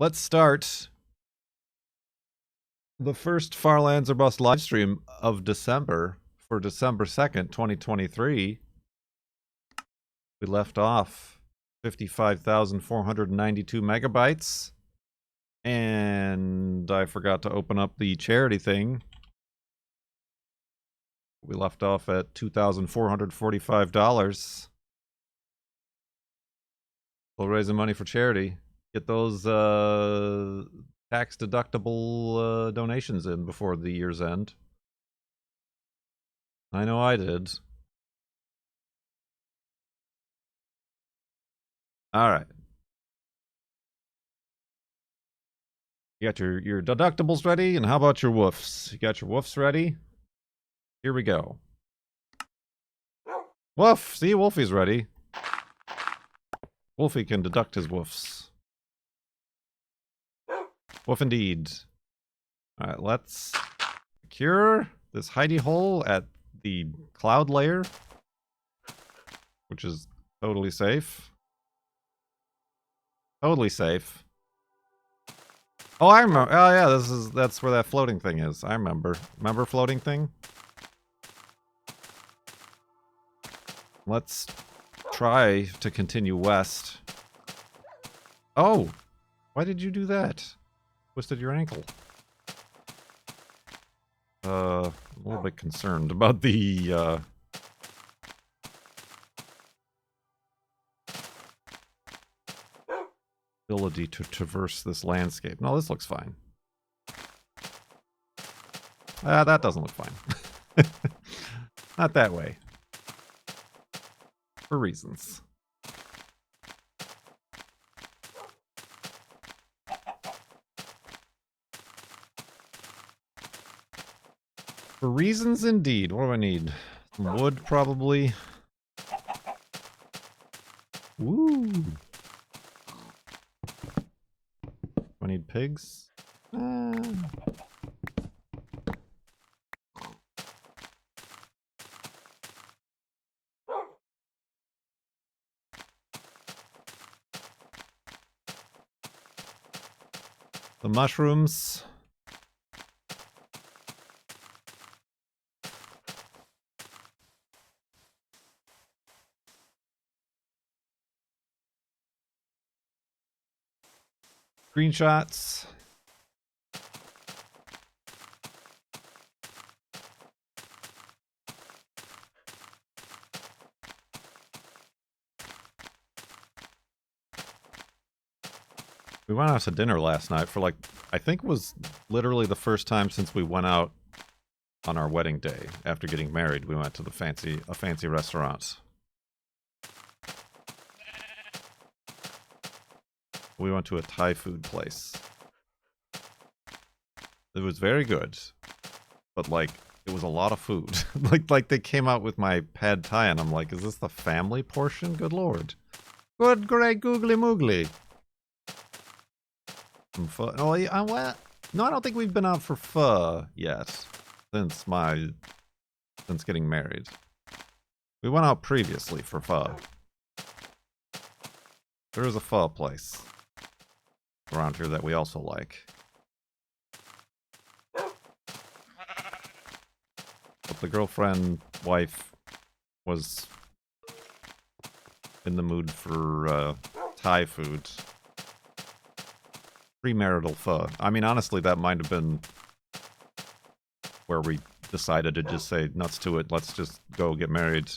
let's start the first Farlands or Bust live stream of December for December 2nd, 2023. We left off 55,492 megabytes. And I forgot to open up the charity thing. We left off at $2,445. We'll raise the money for charity. Get those tax-deductible donations in before the year's end. I know I did. All right. You got your deductibles ready, and how about your woofs? You got your woofs ready? Here we go. Woof! See, Wolfie's ready. Wolfie can deduct his woofs. Woof indeed. Alright, let's secure this hidey hole at the cloud layer, which is totally safe. Totally safe. Oh, I remember. Oh, yeah, that's where that floating thing is. I remember. Remember floating thing? Let's try to continue west. Oh! Why did you do that? Twisted your ankle. A little bit concerned about the, ability to traverse this landscape. No, this looks fine. That doesn't look fine. Not that way. For reasons. For reasons indeed. What do I need? Some wood, probably. Woo! Do I need pigs? The mushrooms. Screenshots. We went out to dinner last night for like, I think it was literally the first time since we went out on our wedding day after getting married. We went to a fancy restaurant. We went to a Thai food place. It was very good, but like it was a lot of food. like they came out with my pad thai, and I'm like, is this the family portion? Good lord. Good, great, googly moogly. Some pho. Oh, yeah, what? No, I don't think we've been out for pho yet since getting married. We went out previously for pho. There is a pho place around here that we also like. But the girlfriend, wife, was in the mood for Thai food. Premarital pho. I mean, honestly, that might have been where we decided to just say nuts to it. Let's just go get married.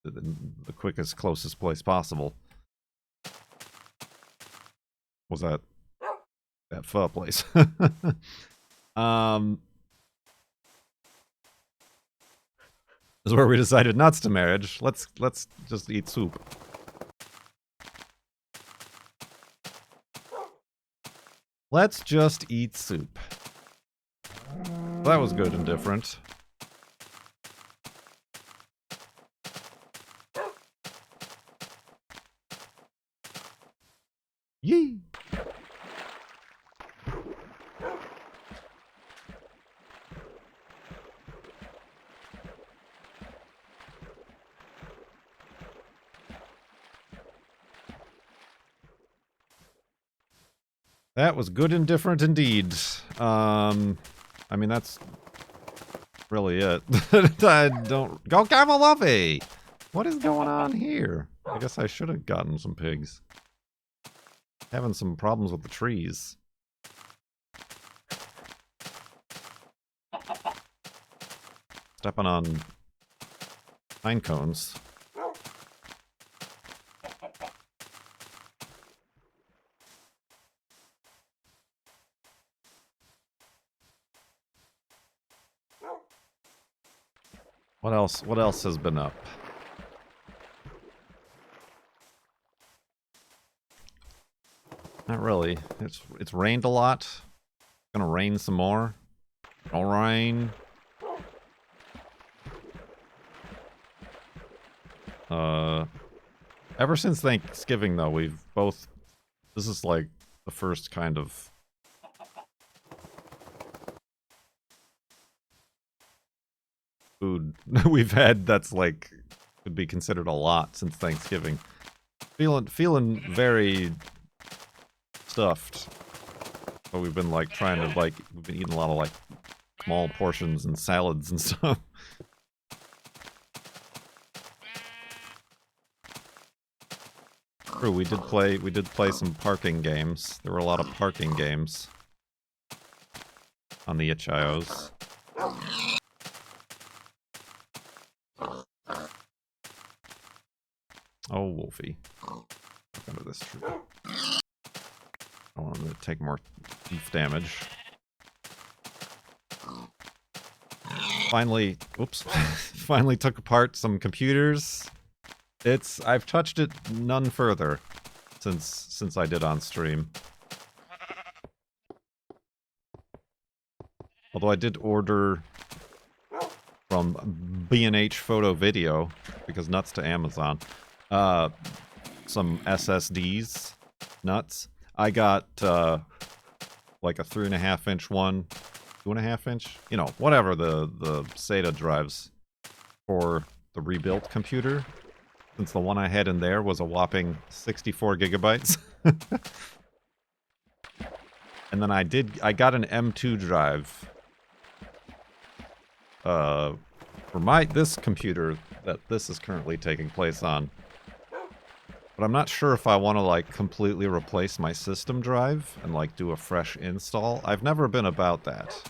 The quickest, closest place possible was that pho place. This is where we decided nuts to marriage. Let's just eat soup. Let's just eat soup. That was good and different. Yee! That was good and different indeed. I mean, that's really it. I don't... Go Gavilovy! What is going on here? I guess I should have gotten some pigs. Having some problems with the trees. Stepping on pine cones. What else? What else has been up? Not really. It's rained a lot. It's gonna rain some more. All rain. Ever since Thanksgiving though, we've both... This is like the first kind of... food we've had that's like... could be considered a lot since Thanksgiving. Feeling very... stuffed. But we've been like trying to like... We've been eating a lot of like... small portions and salads and stuff. True, we did play some parking games. There were a lot of parking games on the itch.ios. Oh, Wolfie. Look under this tree. I want him to take more thief damage. Finally, oops. Finally took apart some computers. I've touched it none further since I did on stream. Although I did order from B&H Photo Video, because nuts to Amazon, some SSDs, nuts. I got like a 3.5-inch one, 2.5-inch, you know, whatever the SATA drives for the rebuilt computer. Since the one I had in there was a whopping 64 gigabytes. And then I got an M2 drive. For this computer that this is currently taking place on. But I'm not sure if I want to like completely replace my system drive and like do a fresh install. I've never been about that.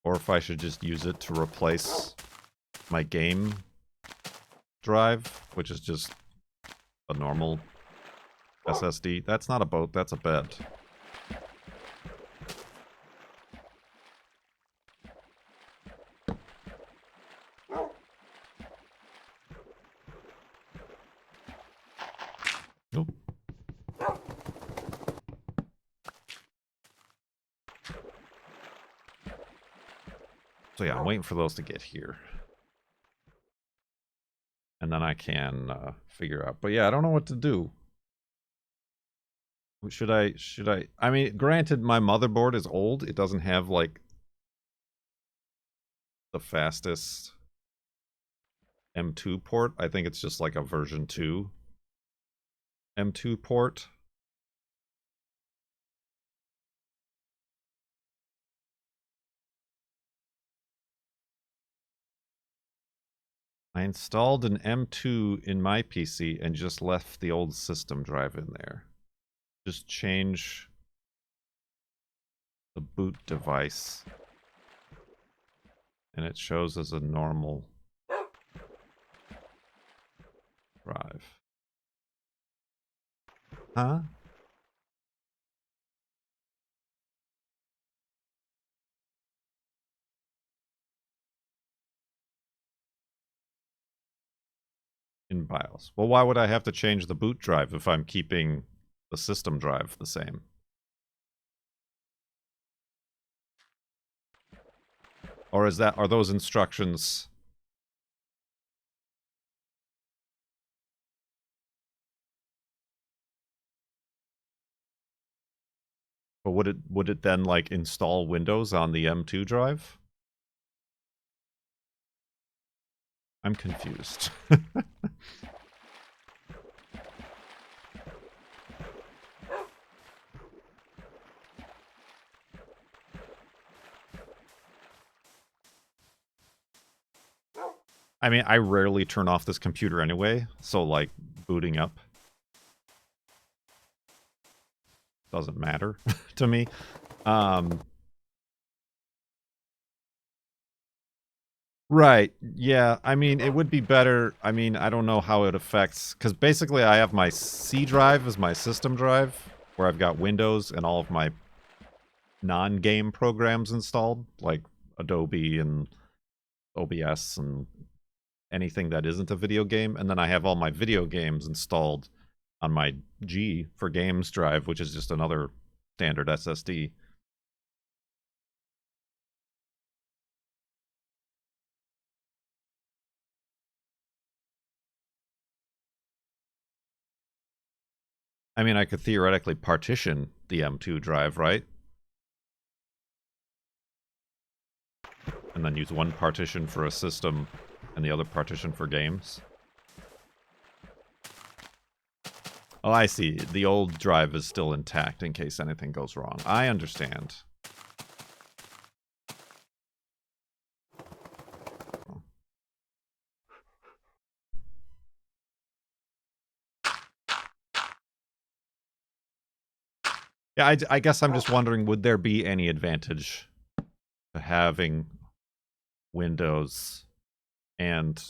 Or if I should just use it to replace my game drive, which is just a normal SSD. That's not a boat, that's a bed. Nope. So yeah, I'm waiting for those to get here. And then I can figure out. But yeah, I don't know what to do. Should I... I mean, granted, my motherboard is old. It doesn't have, like, the fastest M2 port. I think it's just like a version 2 M2 port. I installed an M2 in my PC and just left the old system drive in there. Just change the boot device. And it shows as a normal drive. Huh? In BIOS. Well, why would I have to change the boot drive if I'm keeping the system drive the same? Or are those instructions? But would it then like install Windows on the M2 drive? I'm confused. I mean, I rarely turn off this computer anyway, so, like, booting up doesn't matter to me. Right, yeah, I mean, it would be better, I mean, I don't know how it affects, because basically I have my C drive as my system drive, where I've got Windows and all of my non-game programs installed, like Adobe and OBS and anything that isn't a video game, and then I have all my video games installed on my G for games drive, which is just another standard SSD. I mean, I could theoretically partition the M2 drive, right? And then use one partition for a system and the other partition for games. Oh, I see. The old drive is still intact in case anything goes wrong. I understand. Yeah, I guess I'm just wondering, would there be any advantage to having Windows and,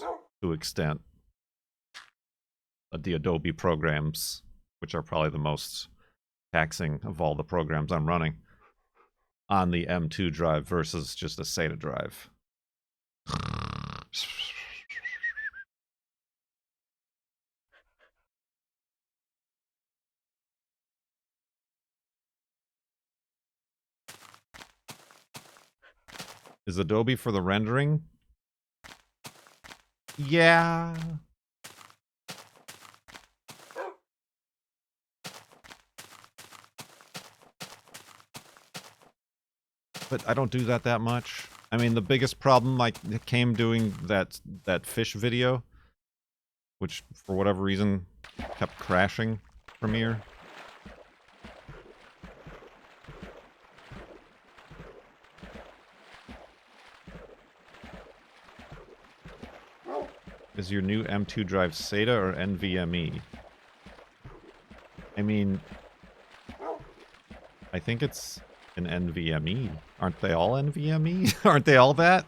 to extent, the Adobe programs, which are probably the most taxing of all the programs I'm running, on the M2 drive versus just a SATA drive? Is Adobe for the rendering? Yeah. But I don't do that much. I mean, the biggest problem I came doing that fish video, which for whatever reason kept crashing Premiere. Is your new M2 drive SATA or NVMe? I mean, I think it's an NVMe. Aren't they all NVMe? Aren't they all that?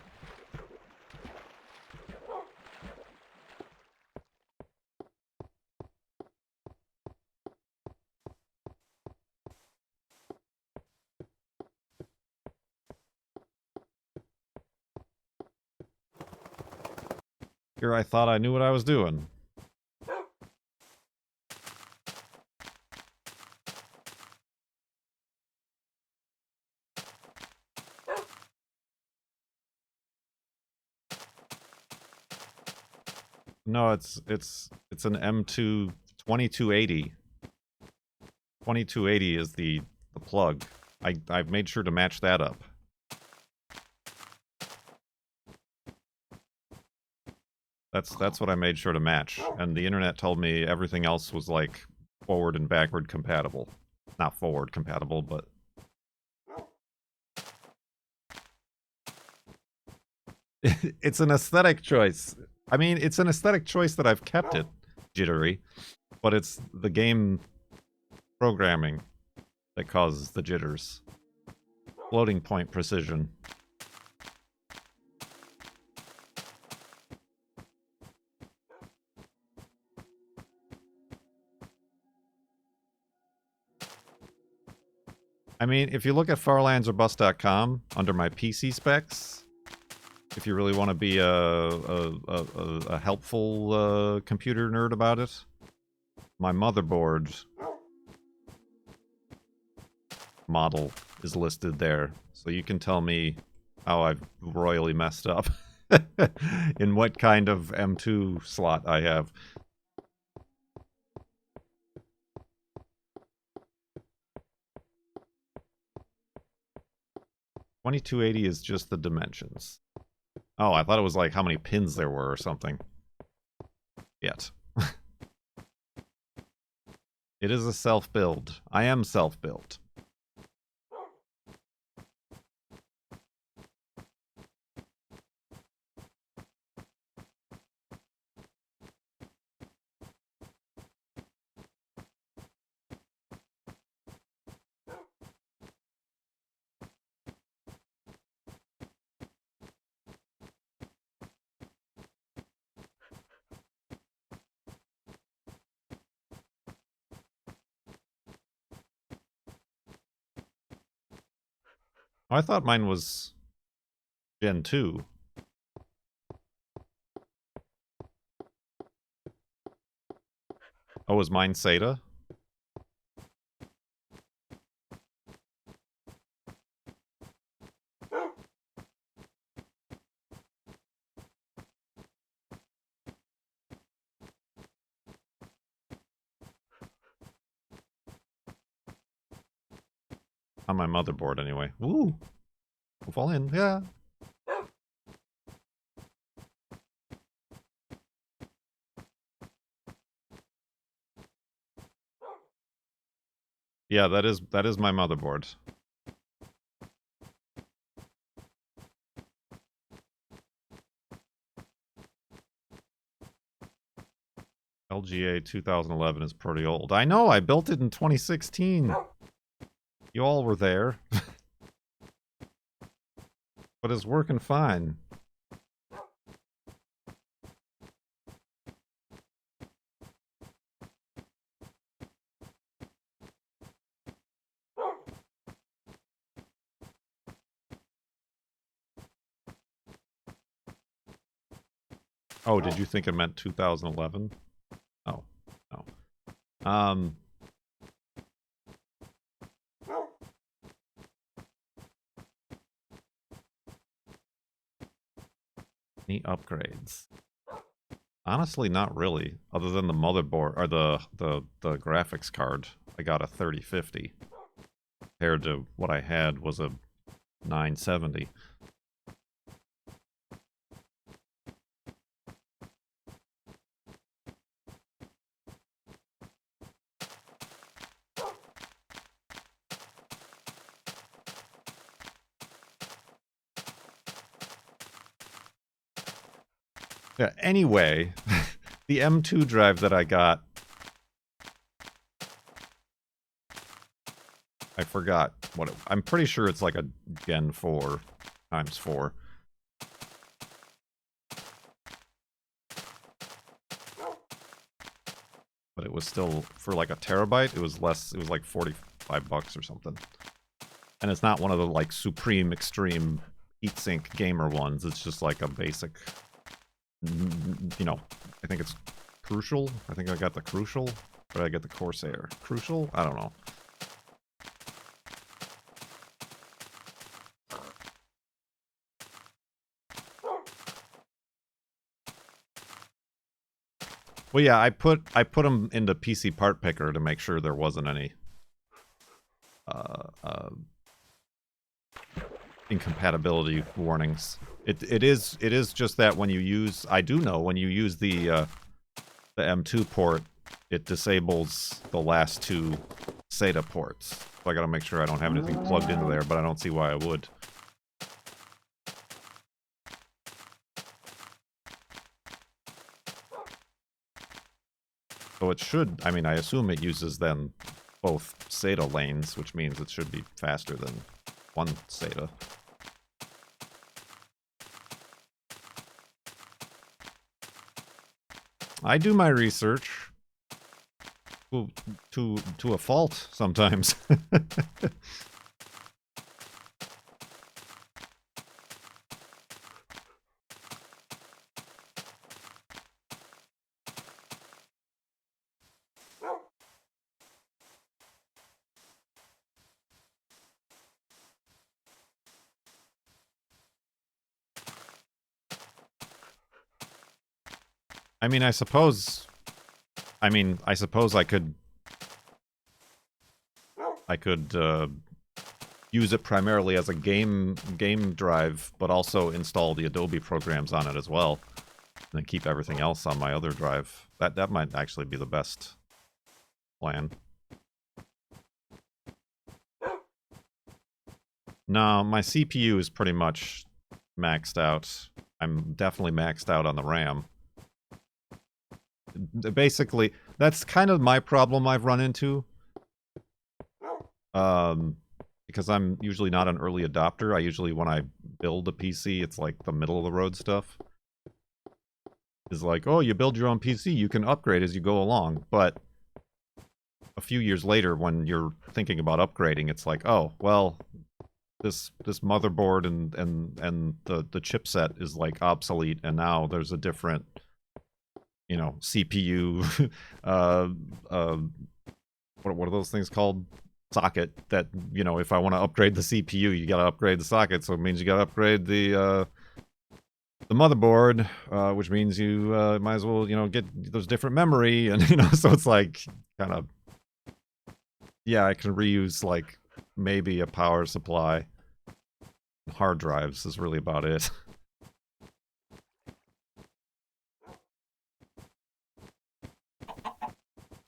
Here I thought I knew what I was doing. No, it's an M2 2280. 2280 is the plug. I've made sure to match that up. That's what I made sure to match, and the internet told me everything else was like forward and backward compatible. Not forward compatible, but it's an aesthetic choice. I mean, it's an aesthetic choice that I've kept it jittery, but it's the game programming that causes the jitters. Floating point precision. I mean, if you look at farlandsorbust.com under my PC specs, if you really want to be a helpful computer nerd about it, my motherboard model is listed there, so you can tell me how I've royally messed up in what kind of M2 slot I have. $2280 is just the dimensions. Oh, I thought it was like how many pins there were or something. Yet. It is a self-build. I am self-built. Oh, I thought mine was Gen 2. Oh, was mine SATA? On my motherboard, anyway. Ooh! We'll fall in, yeah! Yeah, that is my motherboard. LGA 2011 is pretty old. I know, I built it in 2016. You all were there. But it's working fine. Oh, did you think it meant 2011? Oh, no. Any upgrades? Honestly, not really. Other than the motherboard, or the graphics card. I got a 3050. Compared to what I had was a 970. Yeah, anyway, the M2 drive that I got, I forgot what it, I'm pretty sure it's like a Gen 4 times 4. But it was still, for like a terabyte, it was less, it was like 45 bucks or something. And it's not one of the like supreme extreme heatsink gamer ones, it's just like a basic, you know, I think it's Crucial. I think I got the Crucial. Or did I get the Corsair? Crucial? I don't know. Well, yeah, I put them into PC Part Picker to make sure there wasn't any incompatibility warnings. It is just that when you use, I do know when you use the M2 port, it disables the last two SATA ports. So I gotta make sure I don't have anything plugged into there, but I don't see why I would. So it should, I mean, I assume it uses then both SATA lanes, which means it should be faster than one SATA. I do my research to a fault sometimes. I mean, I suppose I could use it primarily as a game drive, but also install the Adobe programs on it as well, and then keep everything else on my other drive. That might actually be the best plan. No, my CPU is pretty much maxed out. I'm definitely maxed out on the RAM. Basically, that's kind of my problem I've run into. Because I'm usually not an early adopter. I usually, when I build a PC, it's like the middle of the road stuff. It's like, oh, you build your own PC, you can upgrade as you go along. But a few years later, when you're thinking about upgrading, it's like, oh, well, this motherboard and the chipset is like obsolete, and now there's a different, you know, CPU. What are those things called? Socket. That, you know, if I want to upgrade the CPU, you got to upgrade the socket. So it means you got to upgrade the motherboard, which means you might as well, you know, get those different memory, and you know, so it's like kind of, yeah, I can reuse like maybe a power supply. Hard drives is really about it.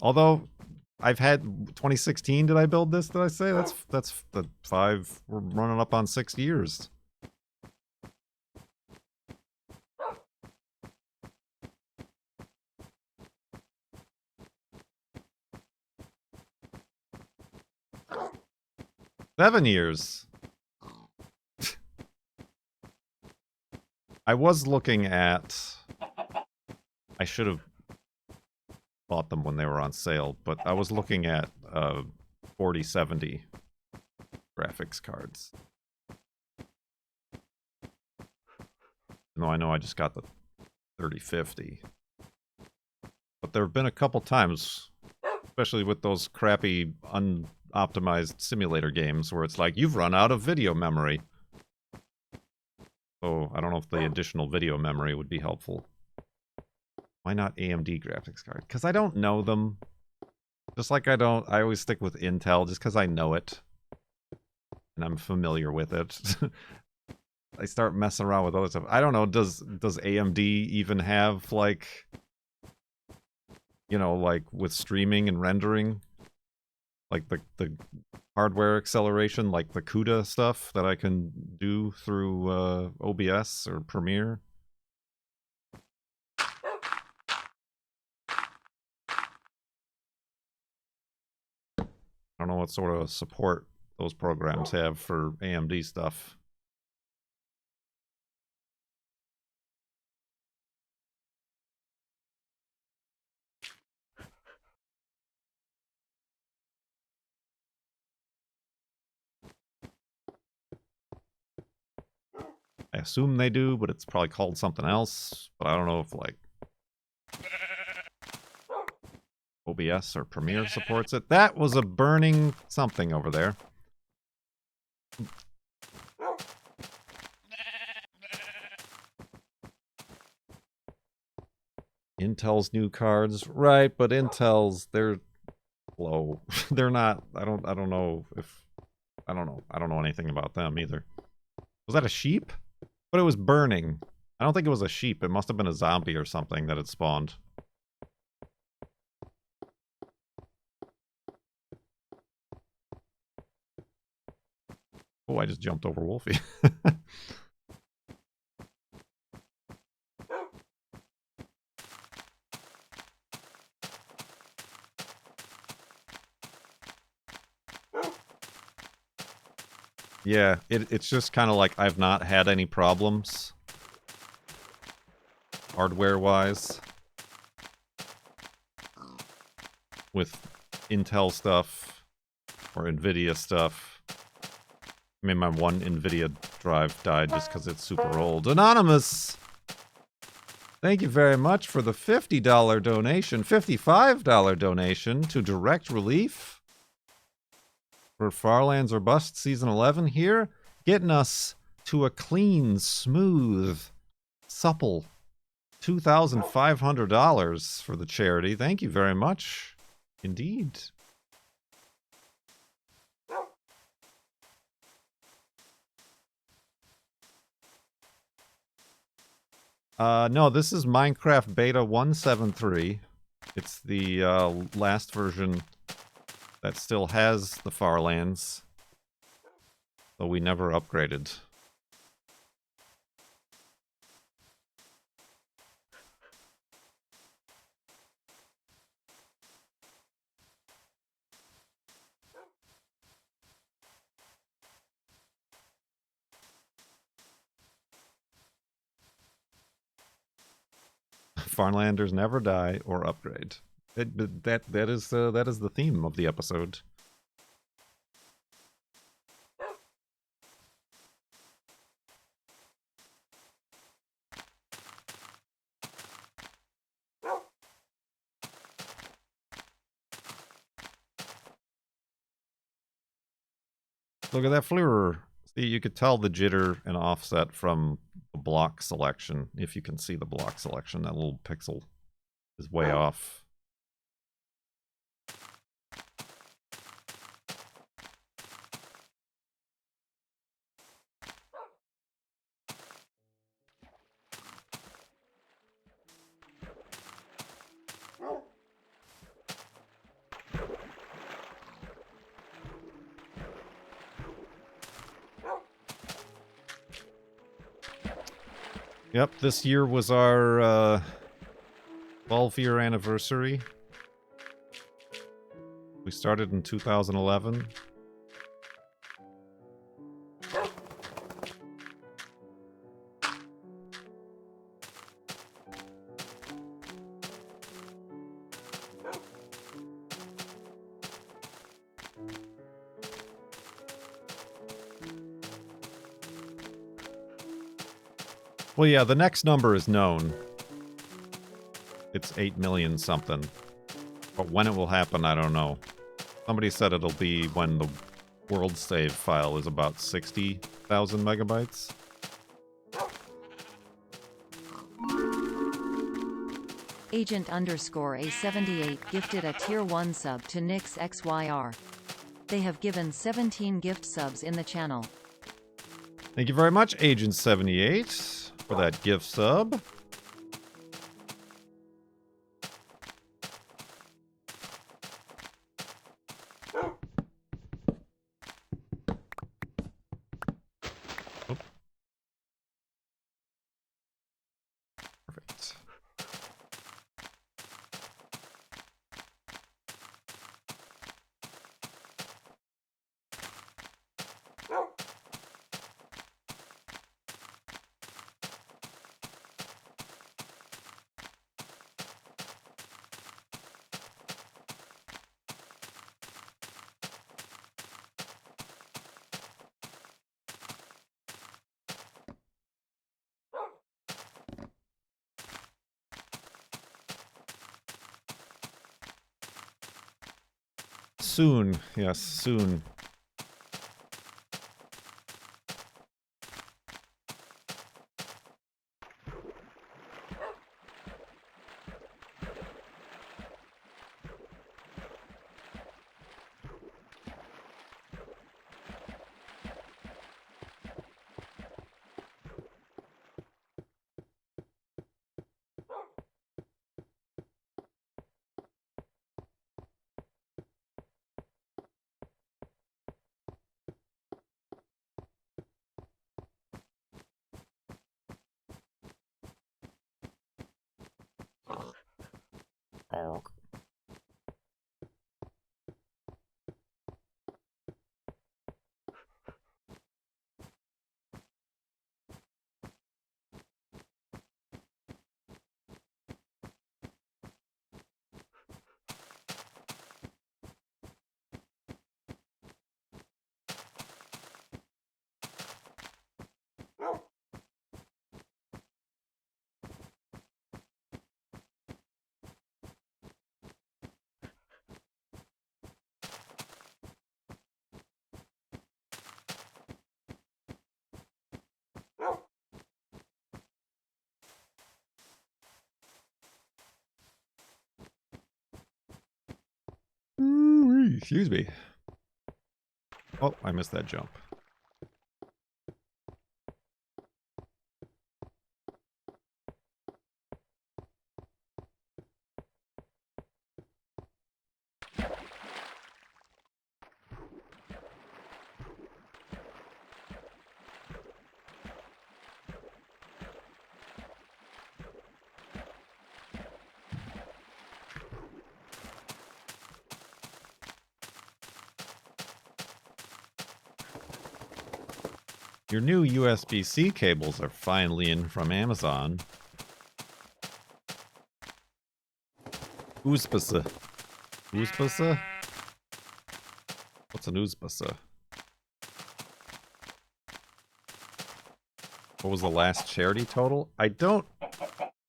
Although I've had 2016. Did I build this? Did I say that's the 5? We're running up on 6 years. Seven years. I was looking at... I should have bought them when they were on sale, but I was looking at 4070 graphics cards. No, I know I just got the 3050. But there have been a couple times, especially with those crappy, unoptimized simulator games, where it's like, you've run out of video memory. So I don't know if the additional video memory would be helpful. Why not AMD graphics card? Because I don't know them. Just like I always stick with Intel just because I know it. And I'm familiar with it. I start messing around with other stuff. I don't know, does AMD even have, like, you know, like with streaming and rendering? Like the hardware acceleration, like the CUDA stuff that I can do through OBS or Premiere? I don't know what sort of support those programs have for AMD stuff. I assume they do, but it's probably called something else. But I don't know if, like, OBS or Premiere supports it. That was a burning something over there. Intel's new cards, right? But Intel's, they're low. They're not. I don't know if. I don't know. I don't know anything about them either. Was that a sheep? But it was burning. I don't think it was a sheep. It must have been a zombie or something that had spawned. Oh, I just jumped over Wolfie. Yeah, it's just kind of like I've not had any problems hardware-wise with Intel stuff or NVIDIA stuff. I mean, my one NVIDIA drive died just because it's super old. Anonymous! Thank you very much for the $50 donation, $55 donation to Direct Relief for Farlands or Bust Season 11 here, getting us to a clean, smooth, supple $2,500 for the charity. Thank you very much. Indeed. No, this is Minecraft Beta 173. It's the last version that still has the Farlands, though we never upgraded. Farmlanders never die or upgrade. That is the theme of the episode. Look at that fleur. See, you could tell the jitter and offset from the block selection. If you can see the block selection, that little pixel is way off. Yep, this year was our 12-year anniversary. We started in 2011. Well, yeah, the next number is known. It's 8 million something. But when it will happen, I don't know. Somebody said it'll be when the world save file is about 60,000 megabytes. Agent _A78 gifted a tier 1 sub to Nix XYR. They have given 17 gift subs in the channel. Thank you very much, Agent 78. For that gift sub. Oh. Perfect. Soon, yes, soon. Oh. Excuse me. Oh, I missed that jump. Your new USB-C cables are finally in from Amazon. Oozpasa. Oozpasa? What's an oozpasa? What was the last charity total? I don't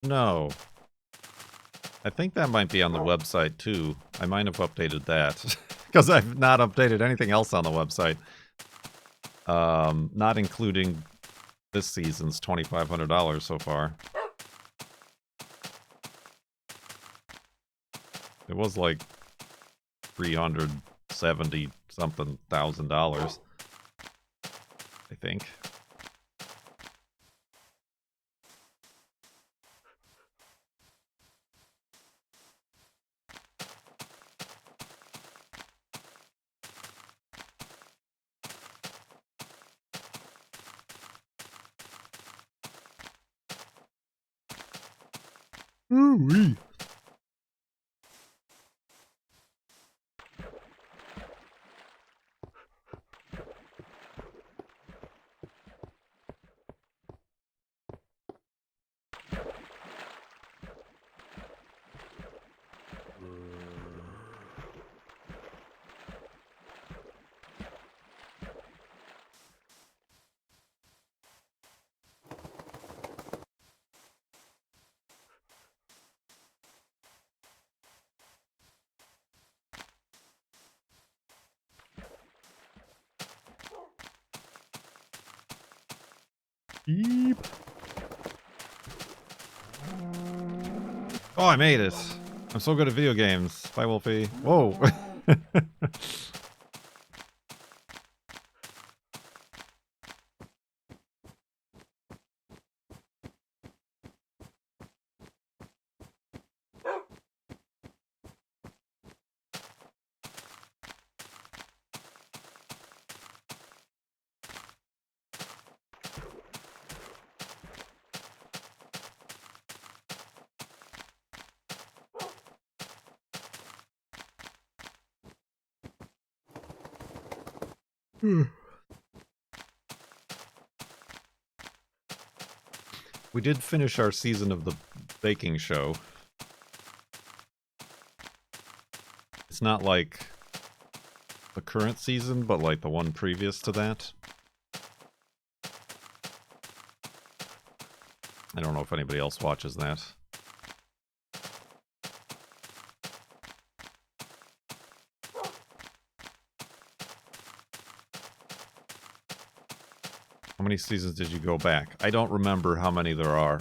know. I think that might be on the website too. I might have updated that. Because I've not updated anything else on the website. Not including this season's $2,500 so far. It was like $370 something thousand, I think. Ooh-wee. Beep. Oh, I made it. I'm so good at video games. Bye, Wolfie. Whoa. We did finish our season of the baking show. It's not like the current season, but like the one previous to that. I don't know if anybody else watches that. How many seasons did you go back? I don't remember how many there are.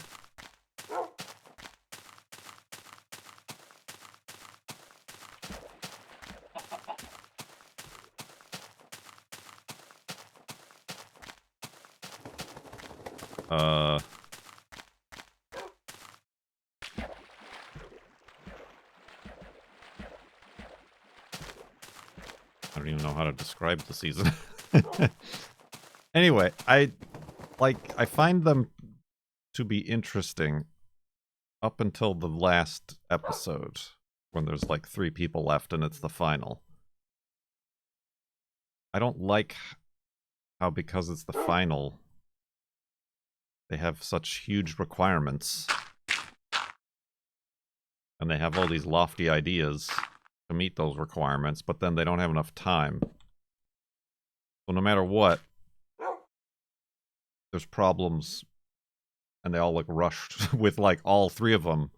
I don't even know how to describe the season. Anyway, I find them to be interesting up until the last episode, when there's like 3 people left and it's the final. I don't like how, because it's the final, they have such huge requirements. And they have all these lofty ideas to meet those requirements, but then they don't have enough time. So no matter what, there's problems, and they all look rushed with like all 3 of them.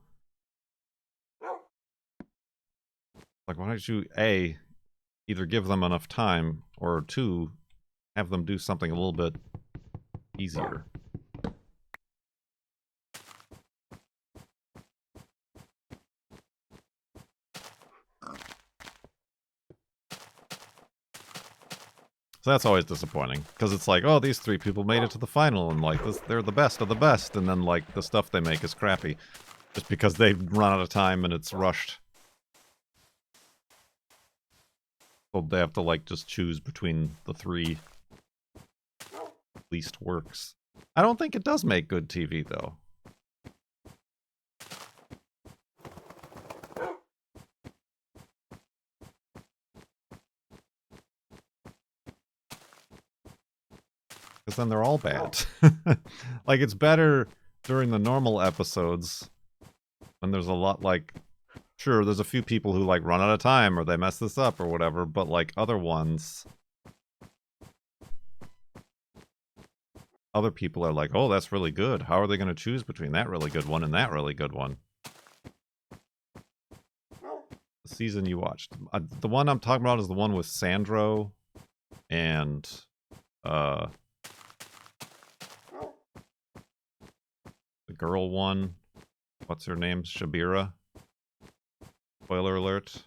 Like, why don't you A, either give them enough time, or 2, have them do something a little bit easier. So that's always disappointing, because it's like, oh, these 3 people made it to the final, and like, they're the best of the best, and then like, the stuff they make is crappy, just because they've run out of time and it's rushed. So they have to like, just choose between the 3 least works. I don't think it does make good TV, though. Because then they're all bad. Like, it's better during the normal episodes when there's a lot, like, sure, there's a few people who like run out of time or they mess this up or whatever, but like other ones, other people are like, oh, that's really good. How are they going to choose between that really good one and that really good one? The season you watched. The one I'm talking about is the one with Sandro and The girl one. What's her name? Shabira. Spoiler alert.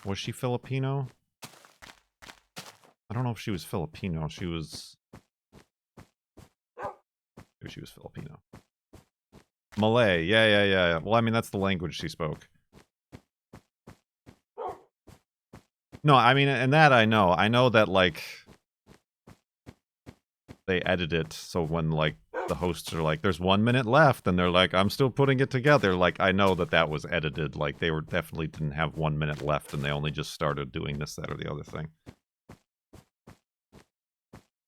Was she Filipino? I don't know if she was Filipino. She was... Maybe she was Filipino. Malay. Yeah. Well, I mean, that's the language she spoke. No, I mean, and that I know. I know that, like, they edit it so when, like, the hosts are like, there's 1 minute left, and they're like, I'm still putting it together. Like, I know that that was edited. Like, they were definitely didn't have 1 minute left, and they only just started doing this, that, or the other thing.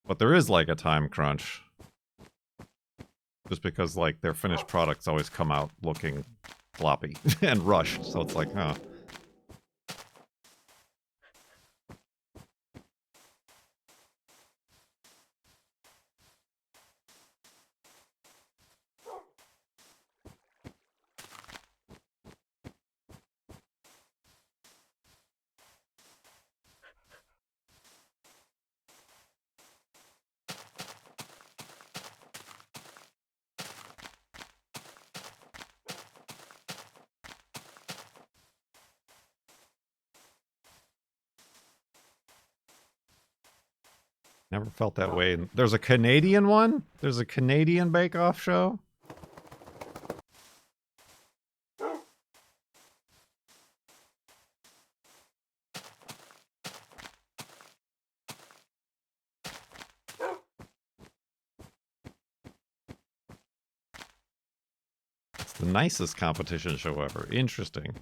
But there is, like, a time crunch. Just because, like, their finished products always come out looking floppy and rushed. So it's like, huh. Never felt that way. There's a Canadian one? There's a Canadian bake-off show? It's the nicest competition show ever. Interesting.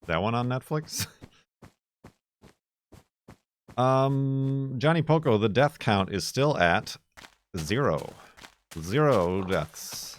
That one on Netflix? Johnny Poco, the death count is still at 0. 0 deaths.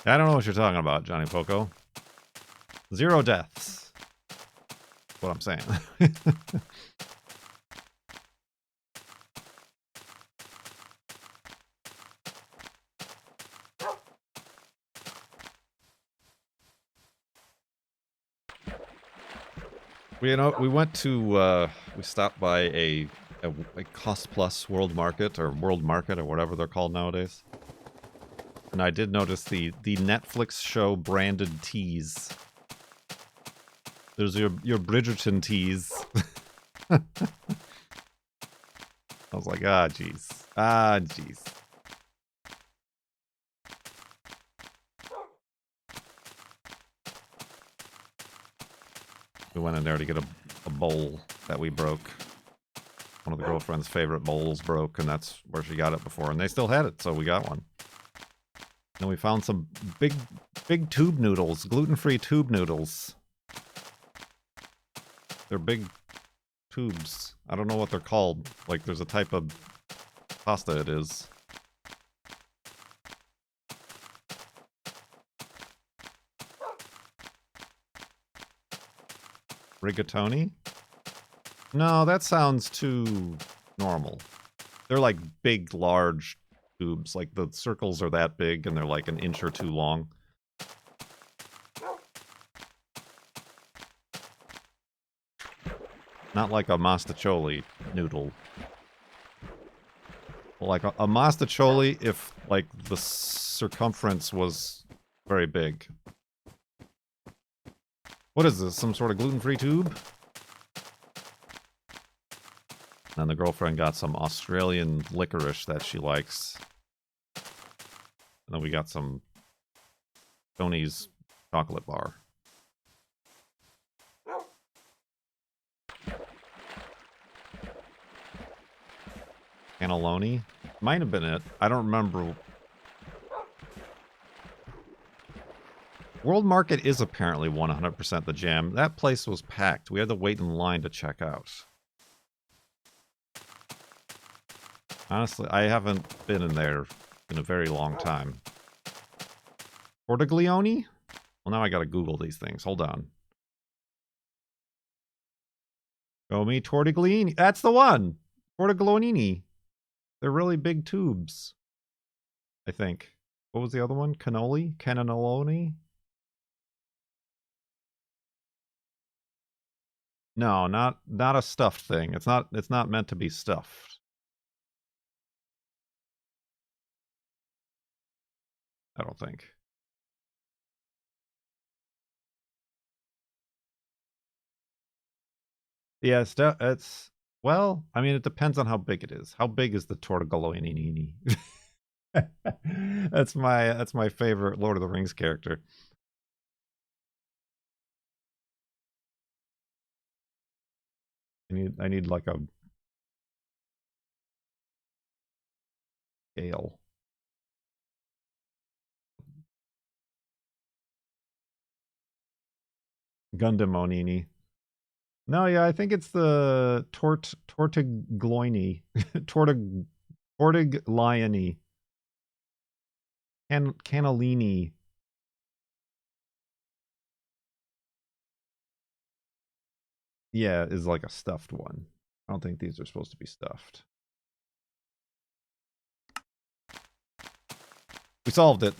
I don't know what you're talking about, Johnny Poco. 0 deaths. That's what I'm saying. We went to, we stopped by a Cost Plus World Market, or World Market, or whatever they're called nowadays. And I did notice the Netflix show branded teas. There's your Bridgerton teas. I was like, ah, jeez. Ah, jeez. We went in there to get a bowl that we broke. One of the girlfriend's favorite bowls broke, and that's where she got it before. And they still had it, so we got one. And we found some big tube noodles, gluten-free tube noodles. They're big tubes. I don't know what they're called. Like, there's a type of pasta it is. Rigatoni? No, that sounds too normal. They're like big, large tubes. Like, the circles are that big, and they're like an inch or two long. Not like a mastacholi noodle. Like a mastacholi if, like, the circumference was very big. What is this? Some sort of gluten-free tube? And the girlfriend got some Australian licorice that she likes. And then we got some Tony's chocolate bar. Cannelloni? Might have been it. I don't remember. World Market is apparently 100% the jam. That place was packed. We had to wait in line to check out. Honestly, I haven't been in there in a very long time. Tortiglione? Well, now I gotta Google these things. Hold on. Show me tortiglione. That's the one! Tortiglione. They're really big tubes. I think. What was the other one? Cannoli? Cannelloni? No, not a stuffed thing. It's not meant to be stuffed. I don't think. Yeah, it's well, I mean, it depends on how big it is. How big is the tortiglione? That's my favorite Lord of the Rings character. I need like a scale. Gundamonini. No, yeah, I think it's the tortiglione. Tortiglione. Cannellini. Yeah, is like a stuffed one. I don't think these are supposed to be stuffed. We solved it.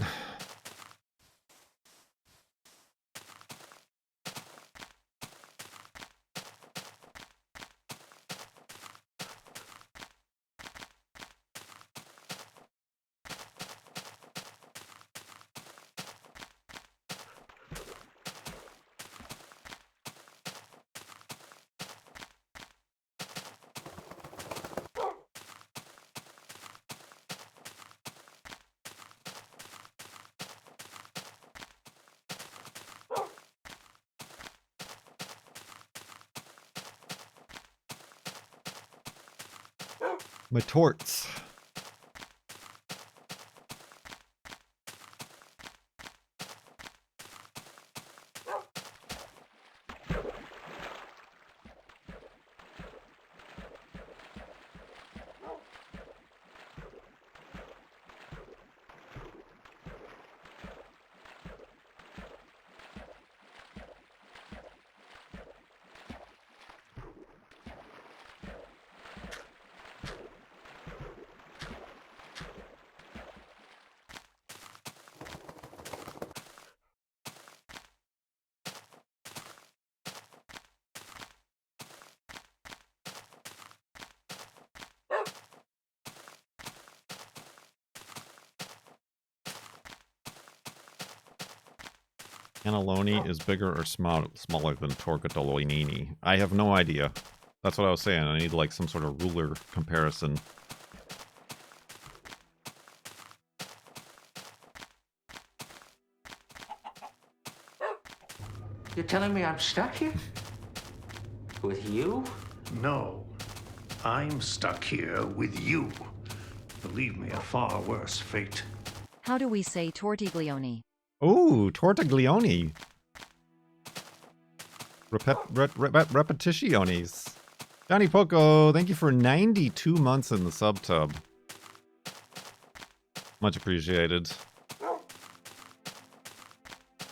My torts. Cannelloni is bigger or smaller than tortiglione? I have no idea. That's what I was saying. I need like some sort of ruler comparison. You're telling me I'm stuck here? With you? No, I'm stuck here with you. Believe me, a far worse fate. How do we say tortiglione? Ooh, tortiglione. Repetitiones. Johnny Poco, thank you for 92 months in the subtub. Much appreciated.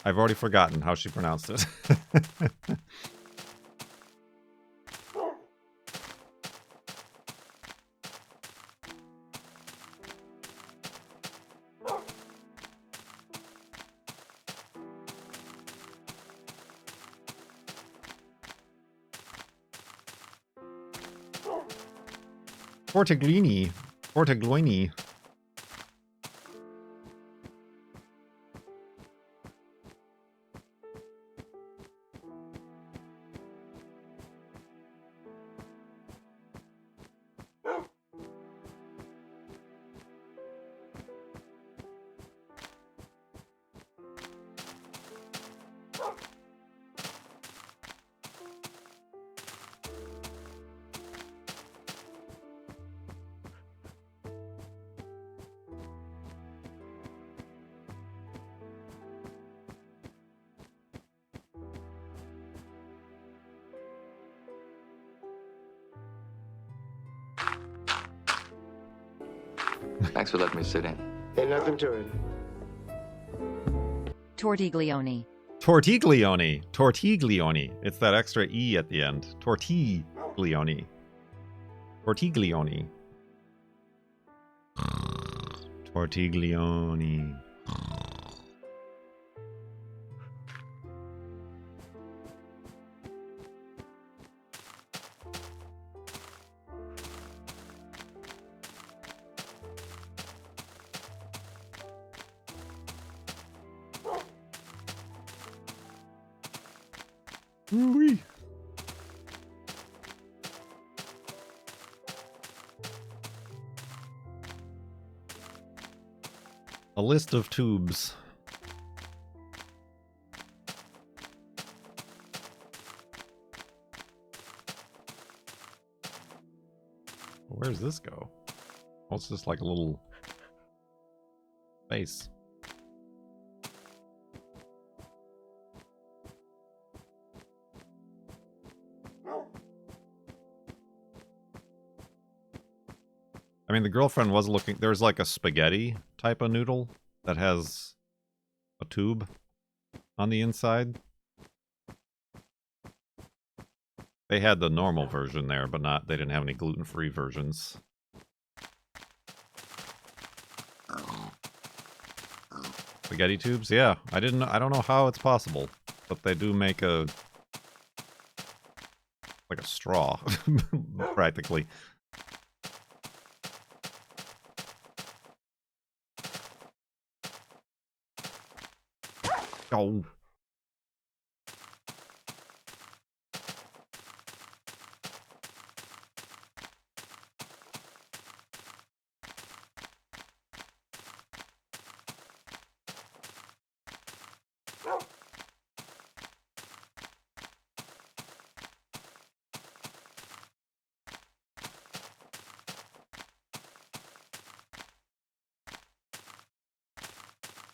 I've already forgotten how she pronounced it. Tortiglione. Tortiglione. Thanks for letting me sit in. Ain't nothing to it. Tortiglione. Tortiglione. Tortiglione. It's that extra E at the end. Tortiglione. Tortiglione. Tortiglione. Ooh-wee. A list of tubes. Where's this go? Oh, it's just like a little face. I mean, the girlfriend was looking... There's like a spaghetti type of noodle that has a tube on the inside. They had the normal version there, but not... They didn't have any gluten-free versions. Spaghetti tubes? Yeah, I don't know how it's possible, but they do make a... like a straw, practically. Oh.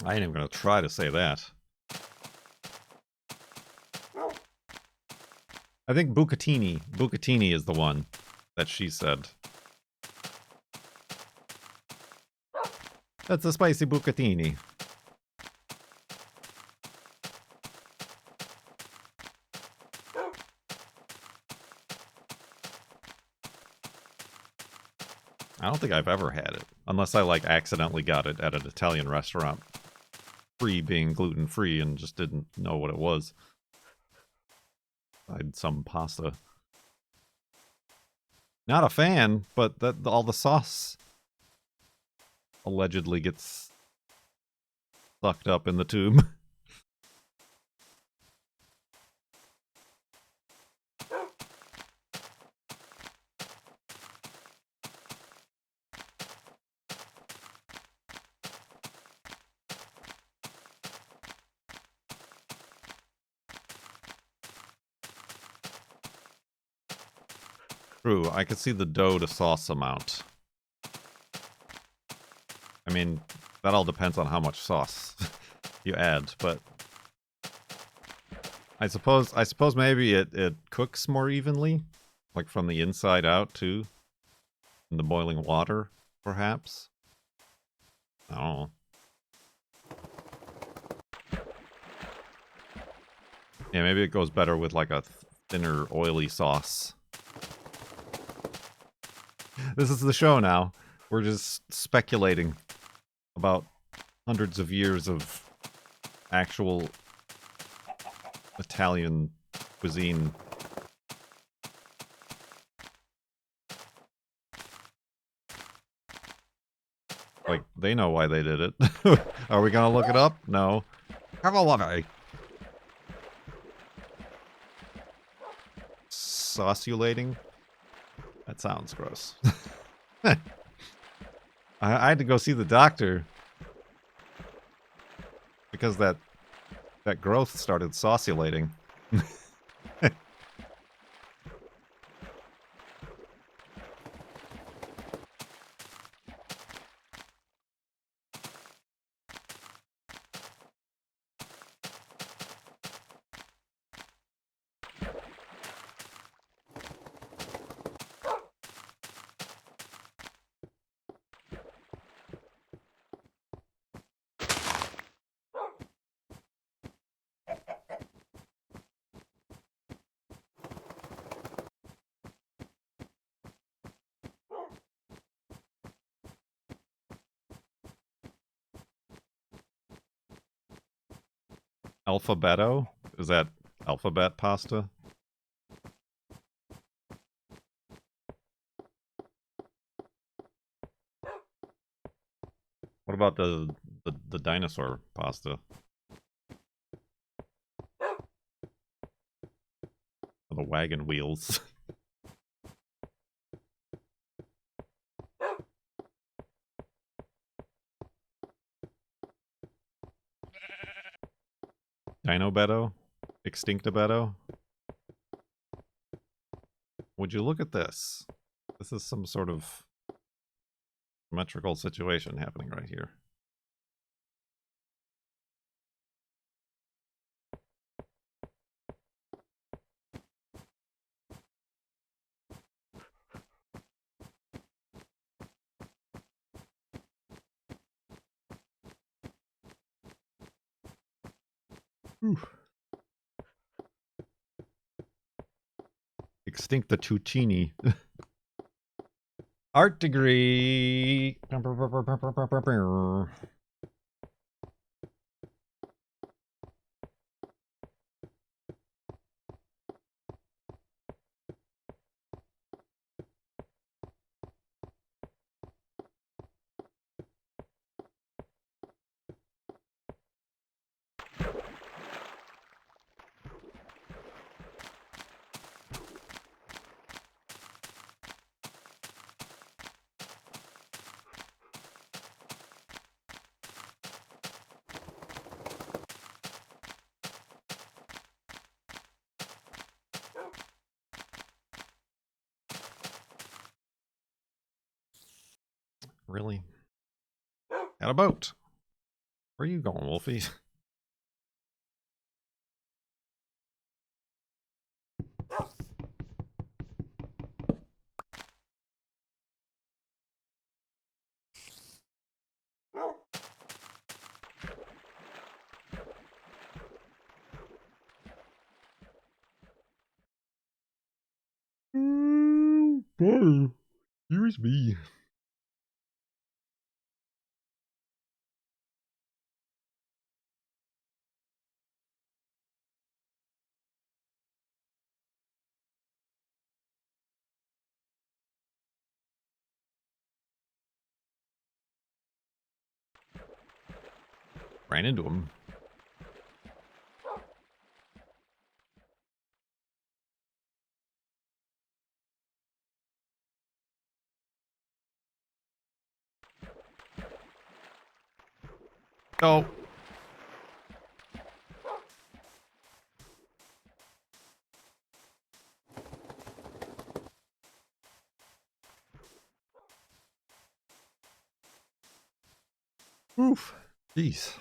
I ain't even gonna try to say that. I think bucatini. Bucatini is the one that she said. That's a spicy bucatini. I don't think I've ever had it. Unless I, like, accidentally got it at an Italian restaurant. Free being gluten-free and just didn't know what it was. I had some pasta. Not a fan, but that all the sauce allegedly gets sucked up in the tube. True, I could see the dough to sauce amount. I mean, that all depends on how much sauce you add, but I suppose maybe it cooks more evenly, like from the inside out too, in the boiling water, perhaps. I don't know. Yeah, maybe it goes better with like a thinner, oily sauce. This is the show now. We're just speculating about hundreds of years of actual Italian cuisine. Like, they know why they did it. Are we gonna look it up? No. Cavallari. Sauculating? That sounds gross. I had to go see the doctor because that growth started sauculating. Alphabeto? Is that alphabet pasta? What about the dinosaur pasta? Or the wagon wheels? Dino-beto? Extincta-beto? Would you look at this? This is some sort of symmetrical situation happening right here. Whew. Extinct the Tuccini. Art degree. Really? Got a boat. Where are you going, Wolfie? Oh, here's me. Ran into him. Oh. Oof. Jeez.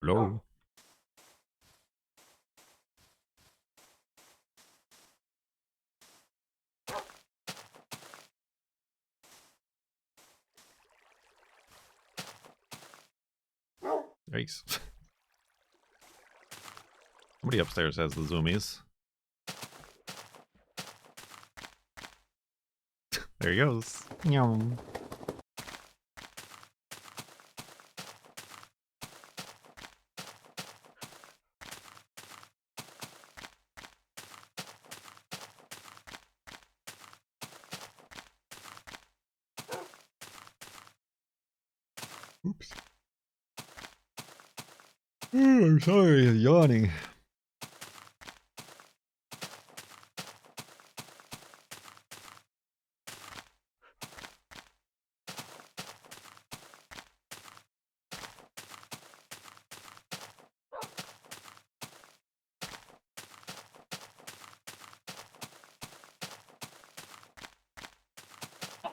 Hello. Yikes. Somebody upstairs has the zoomies. There he goes. Yum. Oops. I'm sorry, yawning.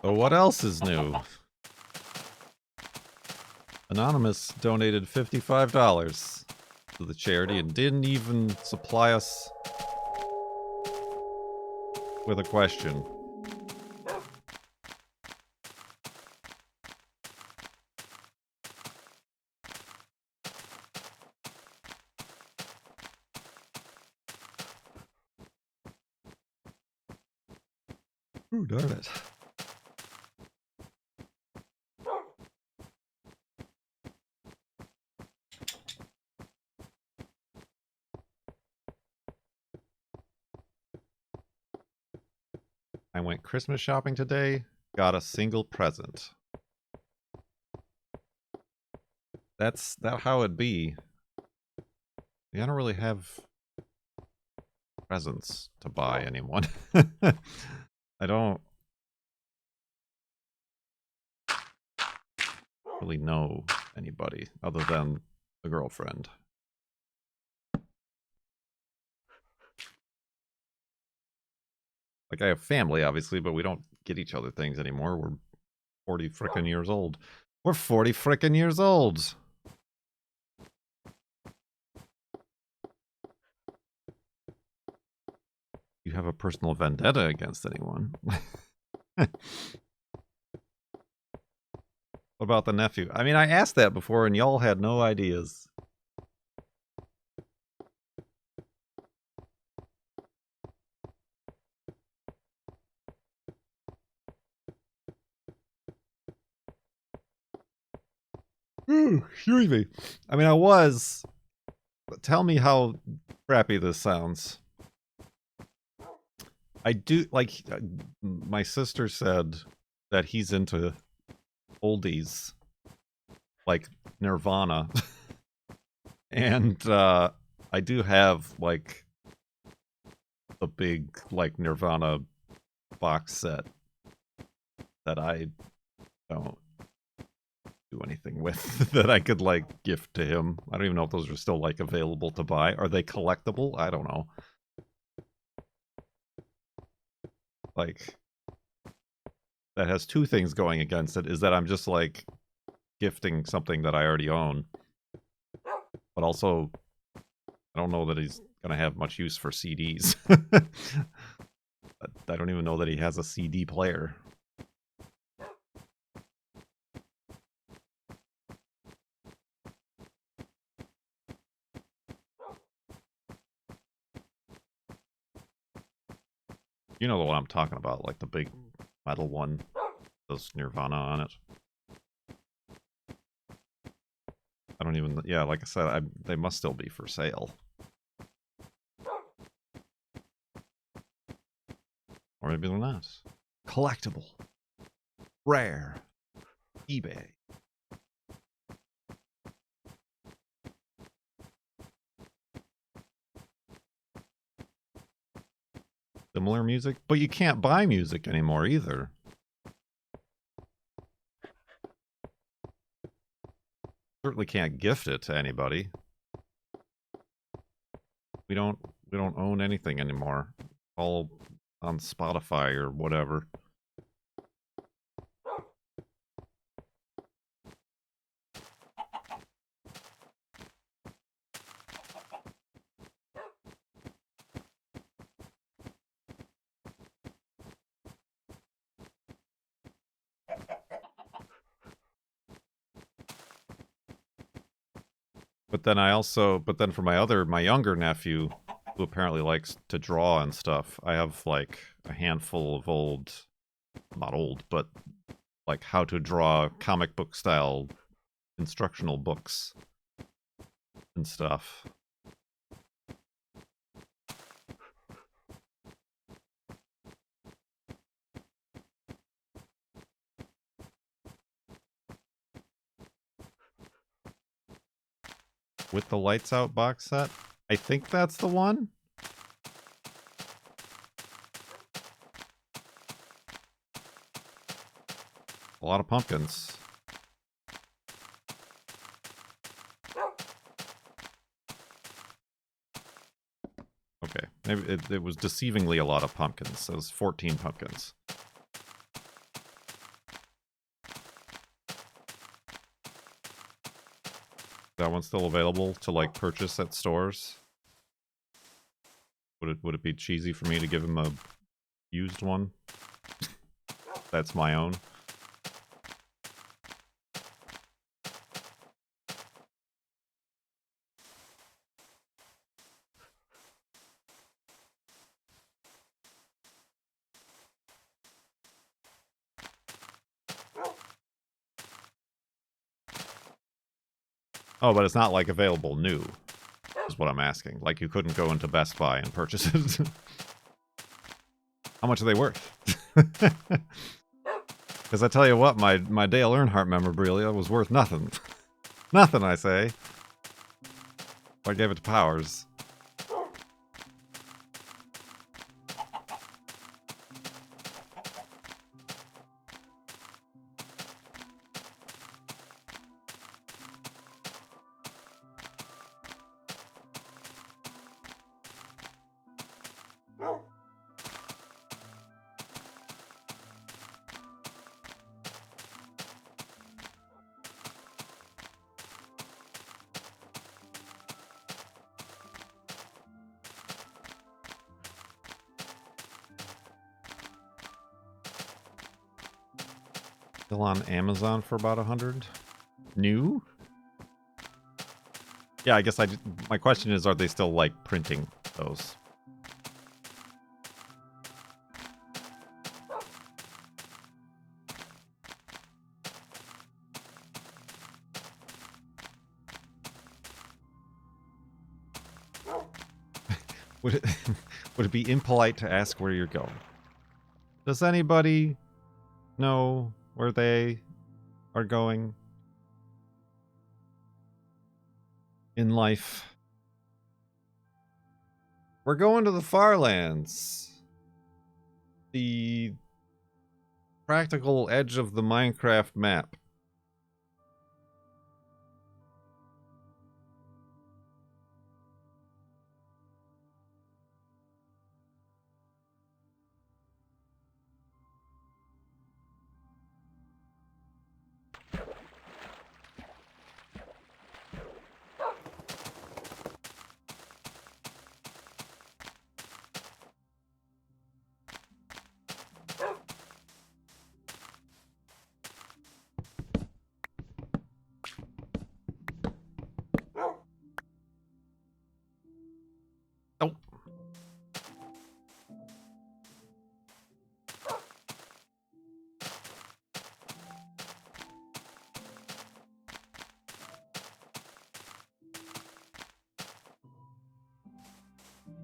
So what else is new? Anonymous donated $55 to the charity and didn't even supply us with a question. Ooh, darn it. I went Christmas shopping today, got a single present. That's how it'd be. Yeah, I don't really have presents to buy anyone. I don't really know anybody other than a girlfriend. Like, I have family, obviously, but we don't get each other things anymore. We're 40 frickin' years old. We're 40 frickin' years old! You have a personal vendetta against anyone. What about the nephew? I mean, I asked that before and y'all had no ideas. Ooh, excuse me. I mean, I was. But tell me how crappy this sounds. I do, like, my sister said that he's into oldies, like Nirvana. And I do have, like, a big, like, Nirvana box set that I don't do anything with that I could, like, gift to him. I don't even know if those are still, like, available to buy. Are they collectible? I don't know. Like, that has two things going against it, is that I'm just, like, gifting something that I already own. But also, I don't know that he's gonna have much use for CDs. I don't even know that he has a CD player. You know the one I'm talking about, like the big metal one. Those Nirvana on it. I don't even... Yeah, like I said, they must still be for sale. Or maybe they're not. Collectible. Rare. eBay. Similar music? But you can't buy music anymore either. Certainly can't gift it to anybody. We don't own anything anymore. All on Spotify or whatever. But then for my younger nephew, who apparently likes to draw and stuff, I have like a handful of not old, but like how to draw comic book style instructional books and stuff. With the Lights Out box set? I think that's the one. A lot of pumpkins. Okay, maybe it was deceivingly a lot of pumpkins. It was 14 pumpkins. That one's still available to like purchase at stores? Would it be cheesy for me to give him a used one? That's my own. Oh, but it's not like available new, is what I'm asking. Like you couldn't go into Best Buy and purchase it. How much are they worth? Because I tell you what, my Dale Earnhardt memorabilia was worth nothing. Nothing, I say. I gave it to Powers. Still on Amazon for about 100. New? Yeah, I guess my question is, are they still like printing those? Would it would it be impolite to ask where you're going? Does anybody know where they are going in life? We're going to the Farlands. The practical edge of the Minecraft map. Oh.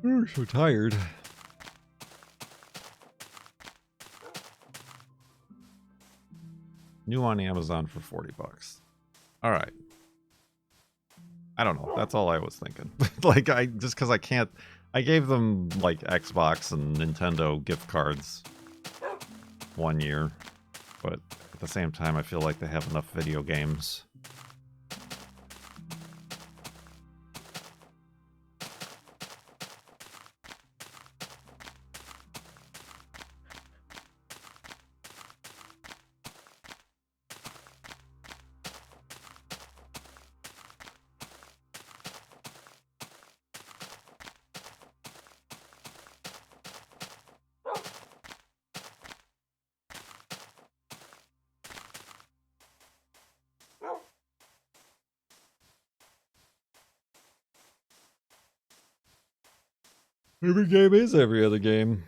I'm so tired. New on Amazon for 40 bucks. All right. I don't know. That's all I was thinking. Like, just because I can't. I gave them like Xbox and Nintendo gift cards 1 year, but at the same time, I feel like they have enough video games. Every game is every other game.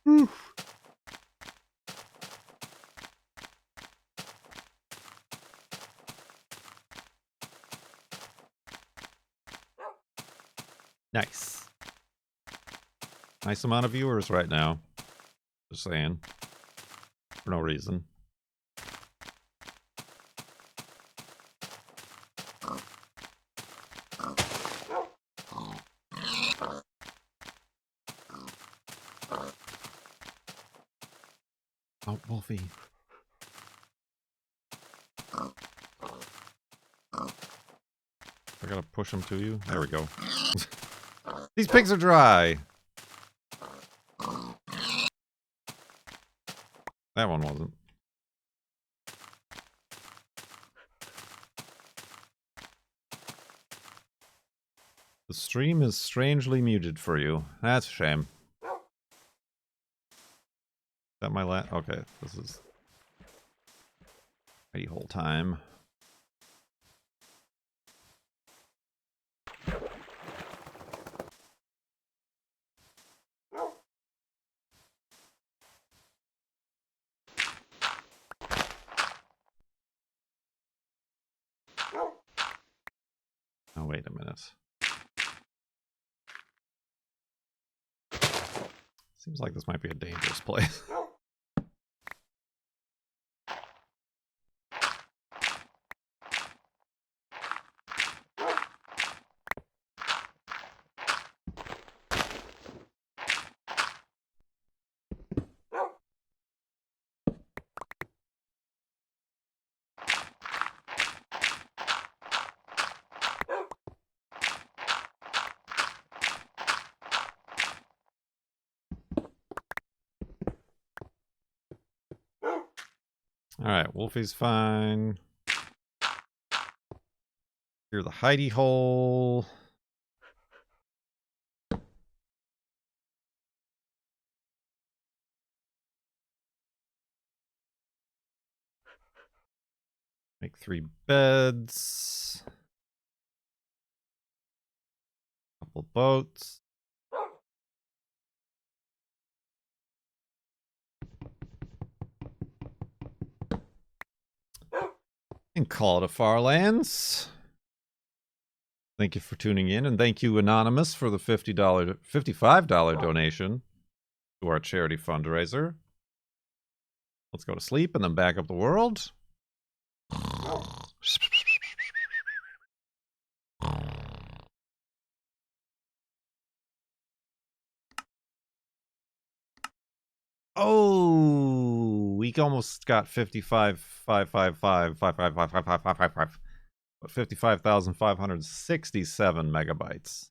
Oof. Nice. Nice amount of viewers right now. Just saying. For no reason. Oh, Wolfie. I gotta push them to you. There we go. These pigs are dry. That one wasn't. The stream is strangely muted for you. That's a shame. Is that my last? Okay, this is a whole time. Oh, wait a minute. Seems like this might be a dangerous place. Alright, Wolfie's fine. Here's the hidey hole. Make 3 beds. Couple boats. And call it a farlands. Thank you for tuning in, and thank you, Anonymous, for the $55 donation to our charity fundraiser. Let's go to sleep and then back up the world. Oh, we almost got 55,567 megabytes.